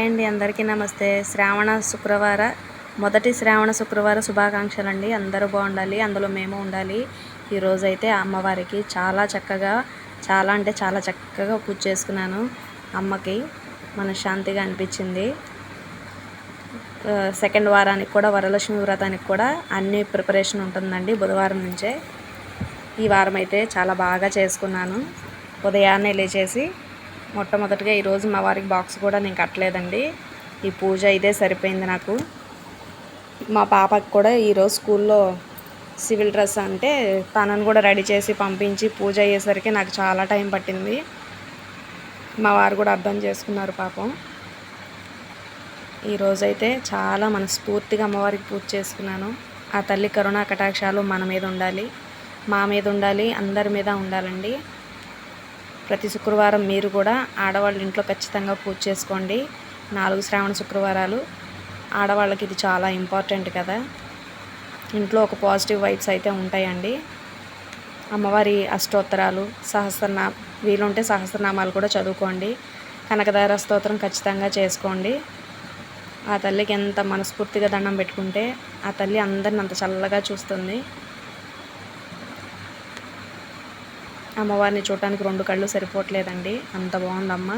Hi అండి, అందరికీ నమస్తే. మొదటి శ్రావణ శుక్రవార శుభాకాంక్షలండి. అందరూ బాగుండాలి, అందులో మేము ఉండాలి. ఈరోజైతే అమ్మవారికి చాలా చక్కగా పూజ చేసుకున్నాను. అమ్మకి మనశ్శాంతిగా అనిపించింది. సెకండ్ వారానికి కూడా, వరలక్ష్మి వ్రతానికి కూడా అన్ని ప్రిపరేషన్ ఉంటుందండి బుధవారం నుంచే. ఈ వారం అయితే చాలా బాగా చేసుకున్నాను. ఉదయాన్నే లేచేసి మొట్టమొదటిగా ఈరోజు మా వారికి బాక్స్ కూడా నేను కట్టలేదండి. ఈ పూజ ఇదే సరిపోయింది నాకు. మా పాపకి కూడా ఈరోజు స్కూల్లో సివిల్ డ్రెస్ అంటే తనను కూడా రెడీ చేసి పంపించి పూజ అయ్యేసరికి నాకు చాలా టైం పట్టింది. మా వారు కూడా అర్థం చేసుకున్నారు పాపం. ఈరోజైతే చాలా మనస్ఫూర్తిగా అమ్మవారికి పూజ చేసుకున్నాను. ఆ తల్లి కరుణా కటాక్షాలు మన మీద ఉండాలి, మా మీద ఉండాలి, అందరి మీద ఉండాలండి. ప్రతి శుక్రవారం మీరు కూడా ఆడవాళ్ళ ఇంట్లో ఖచ్చితంగా పూజ చేసుకోండి. 4 శ్రావణ శుక్రవారాలు ఆడవాళ్ళకి ఇది చాలా ఇంపార్టెంట్ కదా. ఇంట్లో ఒక పాజిటివ్ వైబ్స్ అయితే ఉంటాయండి. అమ్మవారి అష్టోత్తరాలు, వీలుంటే సహస్రనామాలు కూడా చదువుకోండి. కనకదార స్తోత్రం ఖచ్చితంగా చేసుకోండి. ఆ తల్లికి ఎంత మనస్ఫూర్తిగా దండం పెట్టుకుంటే ఆ తల్లి అందరిని అంత చల్లగా చూస్తుంది. అమ్మవారిని చూడటానికి 2 కళ్ళు సరిపోవట్లేదండి, అంత బాగుందమ్మ.